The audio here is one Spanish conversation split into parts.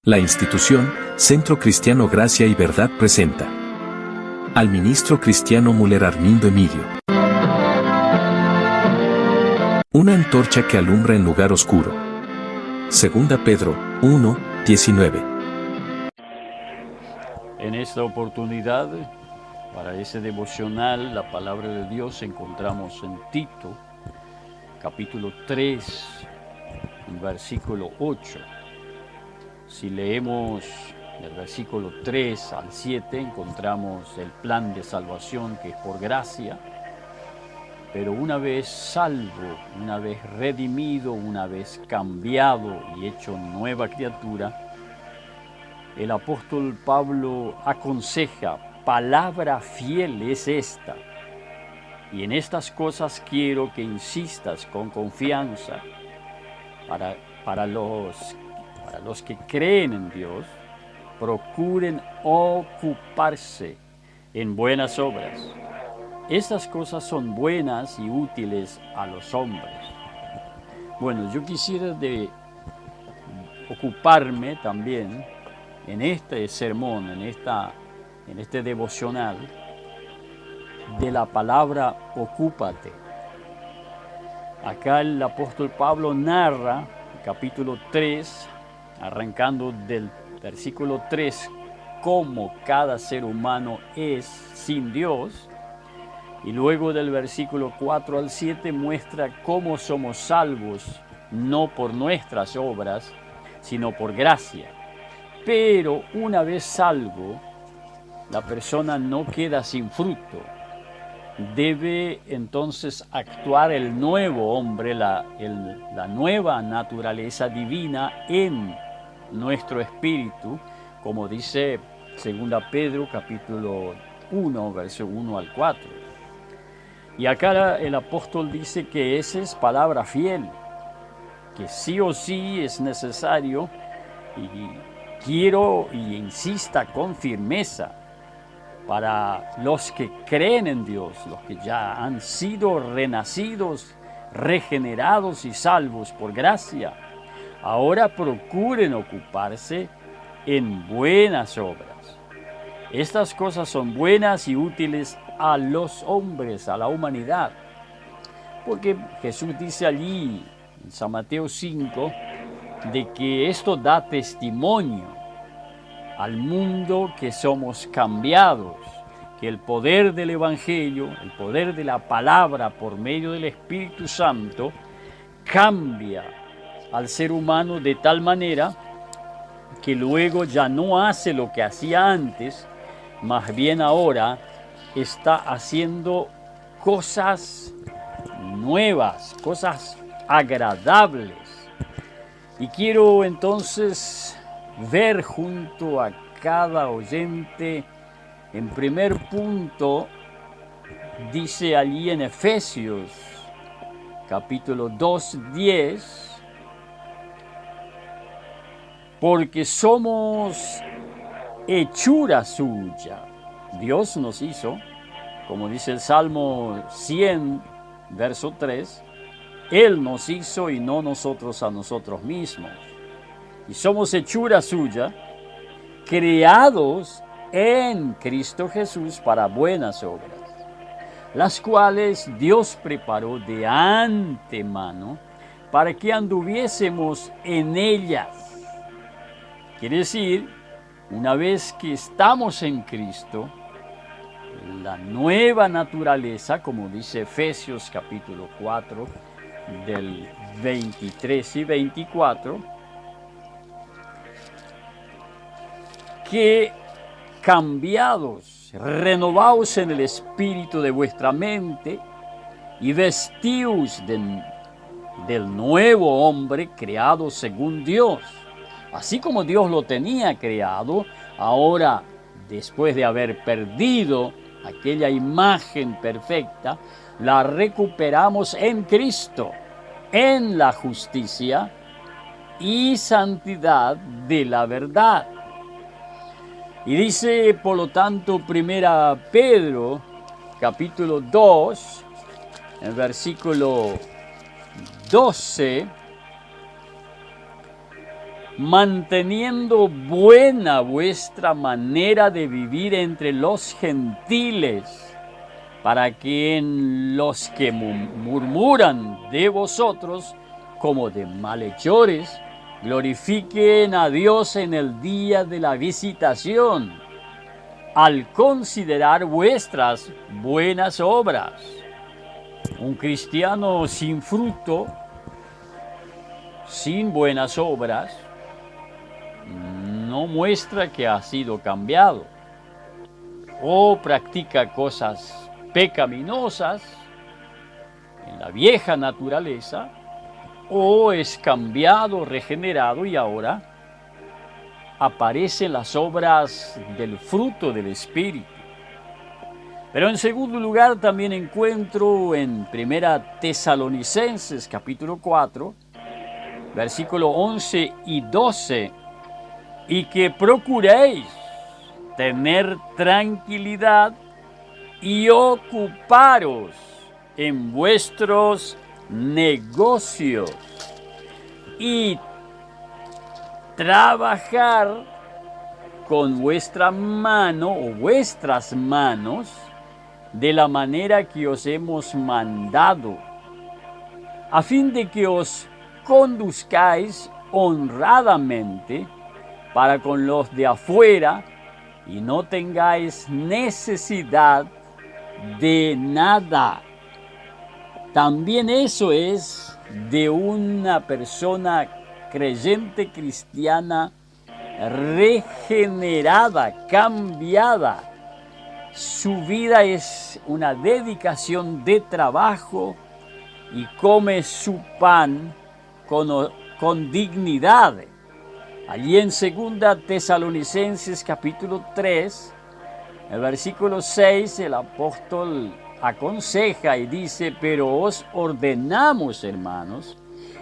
La institución Centro Cristiano Gracia y Verdad presenta al ministro cristiano Müller Armindo Emilio. Una antorcha que alumbra en lugar oscuro. Segunda Pedro 1:19. En esta oportunidad, para ese devocional, la palabra de Dios encontramos en Tito, capítulo 3, versículo 8. Si leemos del versículo 3 al 7, encontramos el plan de salvación que es por gracia, pero una vez salvo, una vez redimido, una vez cambiado y hecho nueva criatura, el apóstol Pablo aconseja: palabra fiel es esta, y en estas cosas quiero que insistas con confianza para los que creen en Dios. Procuren ocuparse en buenas obras. Estas cosas son buenas y útiles a los hombres. Bueno, yo quisiera ocuparme también en este sermón, en este devocional, de la palabra ocúpate. Acá el apóstol Pablo narra, capítulo 3, arrancando del versículo 3, cómo cada ser humano es sin Dios, y luego del versículo 4 al 7 muestra cómo somos salvos, no por nuestras obras, sino por gracia. Pero una vez salvo, la persona no queda sin fruto. Debe entonces actuar el nuevo hombre, la nueva naturaleza divina en nuestro espíritu, como dice 2 Pedro capítulo 1, verso 1 al 4. Y acá el apóstol dice que esa es palabra fiel, que sí o sí es necesario, y quiero y insista con firmeza para los que creen en Dios, los que ya han sido renacidos, regenerados y salvos por gracia. Ahora procuren ocuparse en buenas obras. Estas cosas son buenas y útiles a los hombres, a la humanidad. Porque Jesús dice allí, en San Mateo 5, de que esto da testimonio al mundo que somos cambiados, que el poder del Evangelio, el poder de la palabra por medio del Espíritu Santo, cambia al ser humano de tal manera que luego ya no hace lo que hacía antes, más bien ahora está haciendo cosas nuevas, cosas agradables. Y quiero entonces ver junto a cada oyente, en primer punto, dice allí en Efesios, capítulo 2:10, porque somos hechura suya. Dios nos hizo, como dice el Salmo 100, verso 3, Él nos hizo y no nosotros a nosotros mismos. Y somos hechura suya, creados en Cristo Jesús para buenas obras, las cuales Dios preparó de antemano para que anduviésemos en ellas. Quiere decir, una vez que estamos en Cristo, la nueva naturaleza, como dice Efesios capítulo 4, del 23 y 24, que cambiados, renovaos en el espíritu de vuestra mente y vestíos del nuevo hombre creado según Dios. Así como Dios lo tenía creado, ahora, después de haber perdido aquella imagen perfecta, la recuperamos en Cristo, en la justicia y santidad de la verdad. Y dice, por lo tanto, 1 Pedro, capítulo 2, en versículo 12, manteniendo buena vuestra manera de vivir entre los gentiles, para que en los que murmuran de vosotros como de malhechores, glorifiquen a Dios en el día de la visitación, al considerar vuestras buenas obras. Un cristiano sin fruto, sin buenas obras, no muestra que ha sido cambiado, o practica cosas pecaminosas en la vieja naturaleza, o es cambiado, regenerado y ahora aparecen las obras del fruto del Espíritu. Pero en segundo lugar también encuentro en Primera Tesalonicenses capítulo 4, versículo 11 y 12, y que procuréis tener tranquilidad y ocuparos en vuestros negocios y trabajar con vuestra mano o vuestras manos de la manera que os hemos mandado, a fin de que os conduzcáis honradamente para con los de afuera y no tengáis necesidad de nada. También eso es de una persona creyente cristiana regenerada, cambiada. Su vida es una dedicación de trabajo y come su pan con dignidad. Allí en 2 Tesalonicenses capítulo 3, el versículo 6, el apóstol aconseja y dice: pero os ordenamos, hermanos,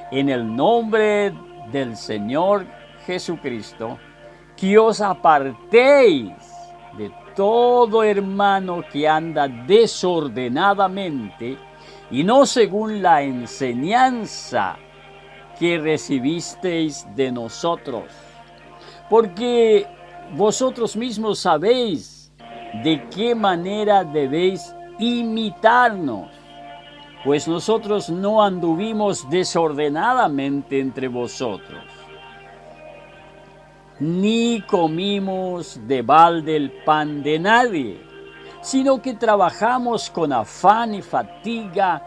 en el nombre del Señor Jesucristo, que os apartéis de todo hermano que anda desordenadamente y no según la enseñanza que recibisteis de nosotros, porque vosotros mismos sabéis de qué manera debéis imitarnos, pues nosotros no anduvimos desordenadamente entre vosotros, ni comimos de balde el pan de nadie, sino que trabajamos con afán y fatiga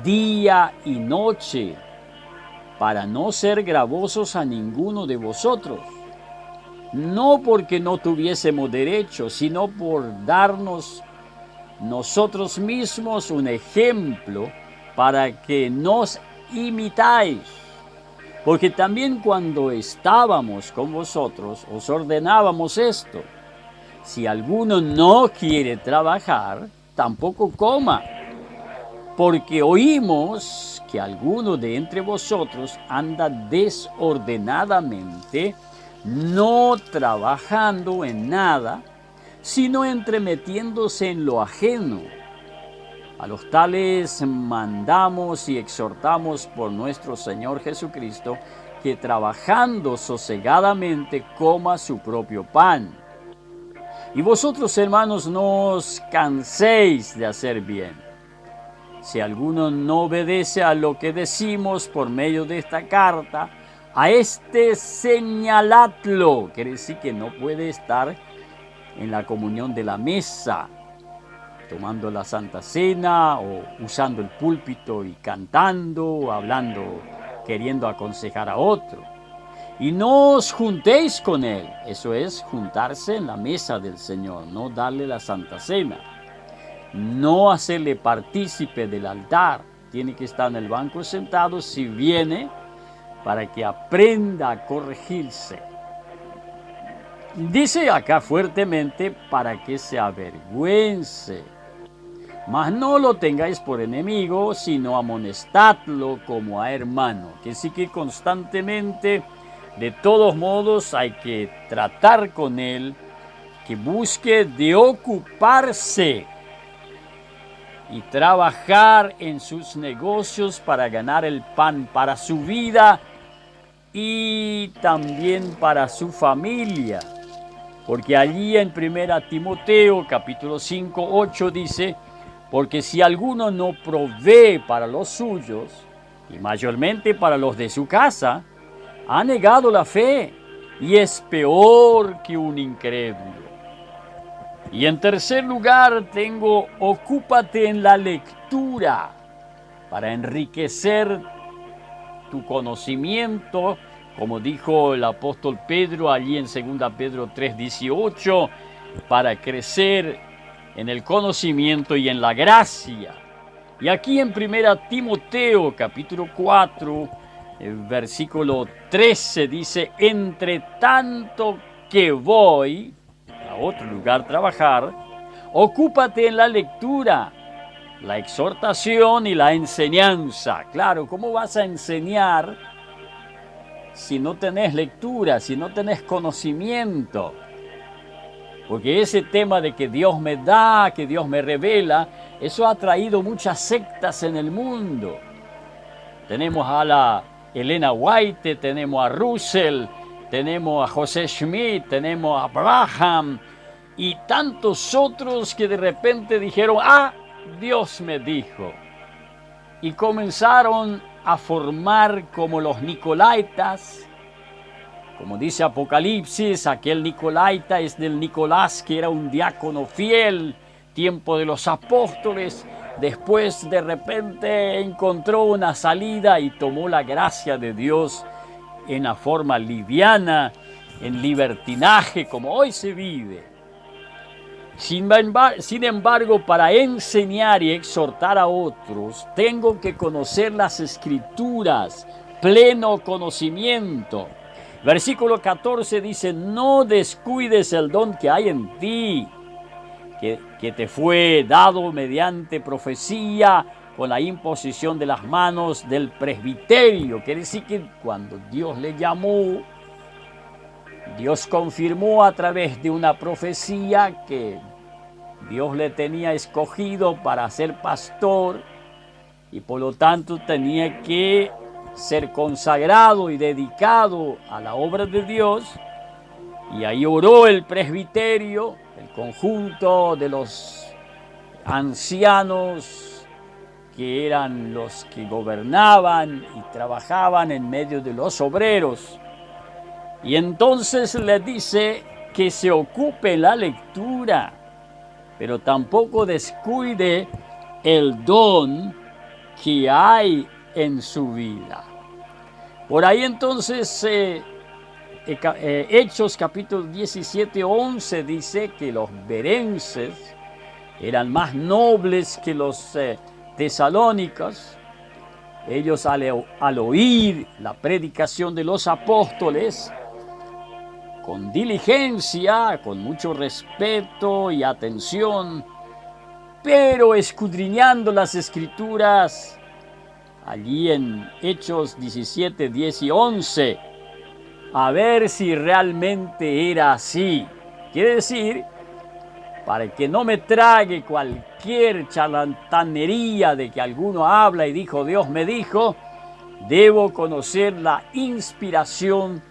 día y noche, para no ser gravosos a ninguno de vosotros, no porque no tuviésemos derecho, sino por darnos nosotros mismos un ejemplo para que nos imitáis. Porque también cuando estábamos con vosotros os ordenábamos esto: si alguno no quiere trabajar, tampoco coma, porque oímos que alguno de entre vosotros anda desordenadamente, no trabajando en nada, sino entremetiéndose en lo ajeno. A los tales mandamos y exhortamos por nuestro Señor Jesucristo, que trabajando sosegadamente coma su propio pan. Y vosotros, hermanos, no os canséis de hacer bien. Si alguno no obedece a lo que decimos por medio de esta carta, a este señaladlo. Quiere decir que no puede estar en la comunión de la mesa, tomando la Santa Cena o usando el púlpito y cantando o hablando, queriendo aconsejar a otro. Y no os juntéis con él. Eso es juntarse en la mesa del Señor, no darle la Santa Cena. No hacerle partícipe del altar. Tiene que estar en el banco sentado si viene, para que aprenda a corregirse. Dice acá fuertemente: para que se avergüence. Mas no lo tengáis por enemigo, sino amonestadlo como a hermano. Que sí que constantemente, de todos modos, hay que tratar con él, que busque de ocuparse y trabajar en sus negocios para ganar el pan para su vida y también para su familia. Porque allí en 1 Timoteo capítulo 5, 8 dice, porque si alguno no provee para los suyos, y mayormente para los de su casa, ha negado la fe y es peor que un incrédulo. Y en tercer lugar tengo, ocúpate en la lectura para enriquecer tu conocimiento, como dijo el apóstol Pedro allí en 2 Pedro 3:18, para crecer en el conocimiento y en la gracia. Y aquí en 1 Timoteo capítulo 4, versículo 13 dice, entre tanto que voy a otro lugar a trabajar, ocúpate en la lectura, la exhortación y la enseñanza. Claro, ¿cómo vas a enseñar si no tenés lectura, si no tenés conocimiento? Porque ese tema de que Dios me da, que Dios me revela, eso ha traído muchas sectas en el mundo. Tenemos a la Elena White, tenemos a Russell, tenemos a José Schmidt, tenemos a Abraham y tantos otros que de repente dijeron, Dios me dijo. Y comenzaron a formar como los Nicolaitas. Como dice Apocalipsis, aquel Nicolaita es del Nicolás, que era un diácono fiel, tiempo de los apóstoles. Después de repente encontró una salida y tomó la gracia de Dios en la forma liviana, en libertinaje, como hoy se vive. Sin embargo, para enseñar y exhortar a otros, tengo que conocer las Escrituras, pleno conocimiento. Versículo 14 dice, no descuides el don que hay en ti, que te fue dado mediante profecía con la imposición de las manos del presbiterio. Quiere decir que cuando Dios le llamó, Dios confirmó a través de una profecía que Dios le tenía escogido para ser pastor y por lo tanto tenía que ser consagrado y dedicado a la obra de Dios. Y ahí oró el presbiterio, el conjunto de los ancianos que eran los que gobernaban y trabajaban en medio de los obreros. Y entonces le dice que se ocupe la lectura, pero tampoco descuide el don que hay en su vida. Por ahí entonces Hechos capítulo 17, 11 dice que los berenses eran más nobles que los tesalónicos. Ellos al oír la predicación de los apóstoles, con diligencia, con mucho respeto y atención, pero escudriñando las Escrituras, allí en Hechos 17, 10 y 11, a ver si realmente era así. Quiere decir, para que no me trague cualquier charlatanería de que alguno habla y dijo, Dios me dijo, debo conocer la inspiración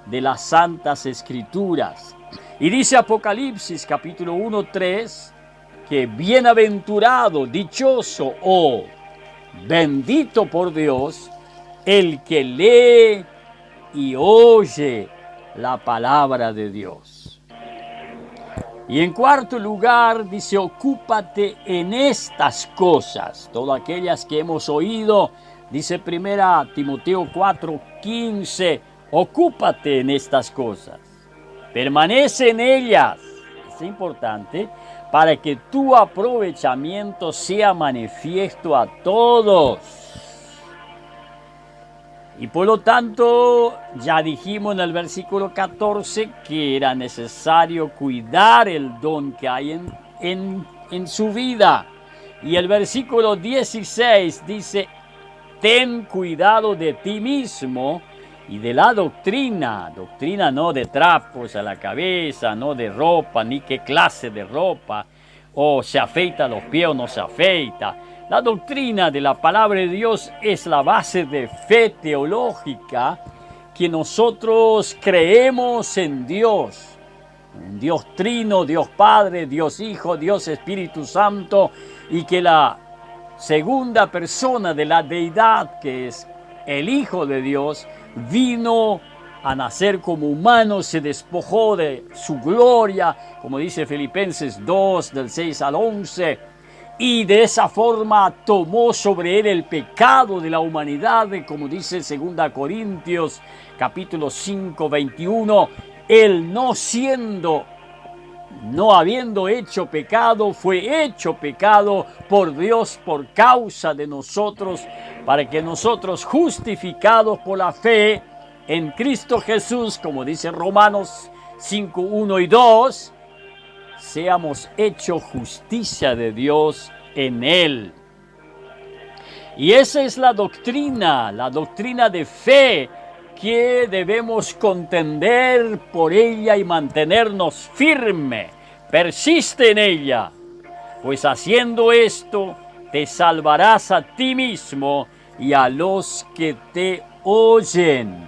de las Santas Escrituras. Y dice Apocalipsis capítulo 1, 3, que bienaventurado, dichoso o bendito por Dios, el que lee y oye la palabra de Dios. Y en cuarto lugar dice, ocúpate en estas cosas, todas aquellas que hemos oído. Dice 1 Timoteo 4, 15, ocúpate en estas cosas, permanece en ellas, es importante, para que tu aprovechamiento sea manifiesto a todos. Y por lo tanto, ya dijimos en el versículo 14 que era necesario cuidar el don que hay en su vida. Y el versículo 16 dice, ten cuidado de ti mismo y de la doctrina no de trapos a la cabeza, no de ropa, ni qué clase de ropa, o se afeita los pies o no se afeita. La doctrina de la palabra de Dios es la base de fe teológica que nosotros creemos en Dios, un Dios trino, Dios Padre, Dios Hijo, Dios Espíritu Santo, y que la segunda persona de la deidad, que es el Hijo de Dios, vino a nacer como humano, se despojó de su gloria, como dice Filipenses 2, del 6 al 11, y de esa forma tomó sobre él el pecado de la humanidad, como dice 2 Corintios capítulo 5, 21, él no habiendo hecho pecado, fue hecho pecado por Dios por causa de nosotros, para que nosotros, justificados por la fe en Cristo Jesús, como dice Romanos 5, 1 y 2, seamos hechos justicia de Dios en Él. Y esa es la doctrina de fe, que debemos contender por ella y mantenernos firme. Persiste en ella, pues haciendo esto te salvarás a ti mismo y a los que te oyen.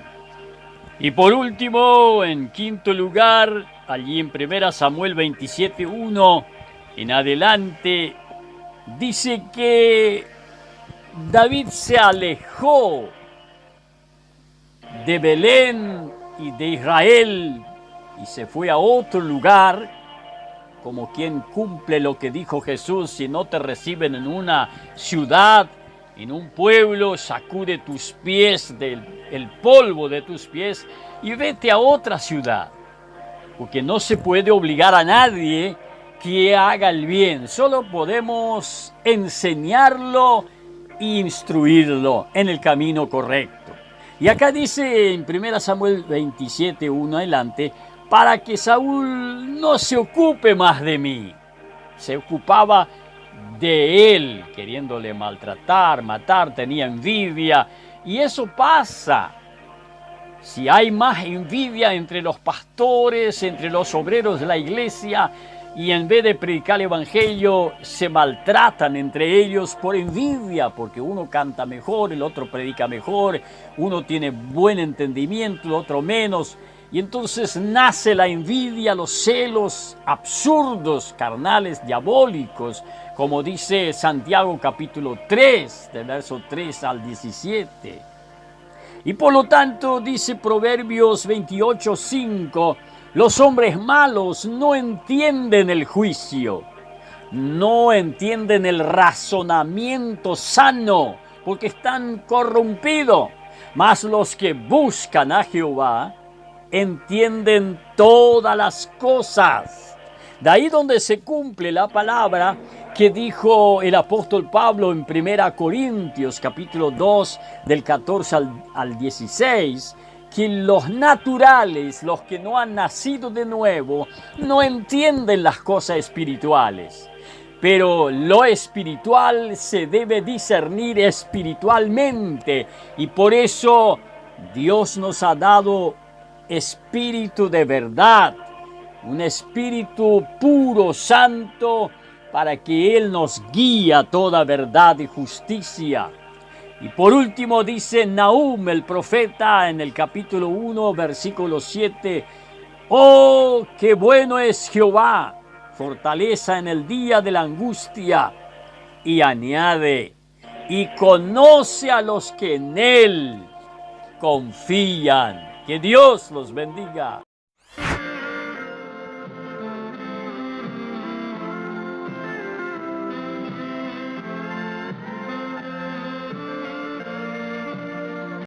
Y por último, en quinto lugar, allí en 1 Samuel 27:1 en adelante, dice que David se alejó de Belén y de Israel y se fue a otro lugar, como quien cumple lo que dijo Jesús: si no te reciben en una ciudad, en un pueblo, sacude tus pies el polvo de tus pies y vete a otra ciudad, porque no se puede obligar a nadie que haga el bien, solo podemos enseñarlo e instruirlo en el camino correcto. Y acá dice en 1 Samuel 27:1 adelante, para que Saúl no se ocupe más de mí. Se ocupaba de él, queriéndole maltratar, matar, tenía envidia. Y eso pasa. Si hay más envidia entre los pastores, entre los obreros de la iglesia, y en vez de predicar el evangelio, se maltratan entre ellos por envidia, porque uno canta mejor, el otro predica mejor, uno tiene buen entendimiento, el otro menos. Y entonces nace la envidia, los celos absurdos, carnales, diabólicos, como dice Santiago capítulo 3, del verso 3 al 17. Y por lo tanto, dice Proverbios 28:5, los hombres malos no entienden el juicio, no entienden el razonamiento sano, porque están corrompidos. Mas los que buscan a Jehová entienden todas las cosas. De ahí donde se cumple la palabra que dijo el apóstol Pablo en 1 Corintios capítulo 2 del 14 al 16, que los naturales, los que no han nacido de nuevo, no entienden las cosas espirituales. Pero lo espiritual se debe discernir espiritualmente, y por eso Dios nos ha dado espíritu de verdad, un espíritu puro, santo, para que Él nos guíe a toda verdad y justicia. Y por último dice Nahum, el profeta, en el capítulo 1, versículo 7, «Oh, qué bueno es Jehová, fortaleza en el día de la angustia». Y añade, «y conoce a los que en Él confían». Que Dios los bendiga.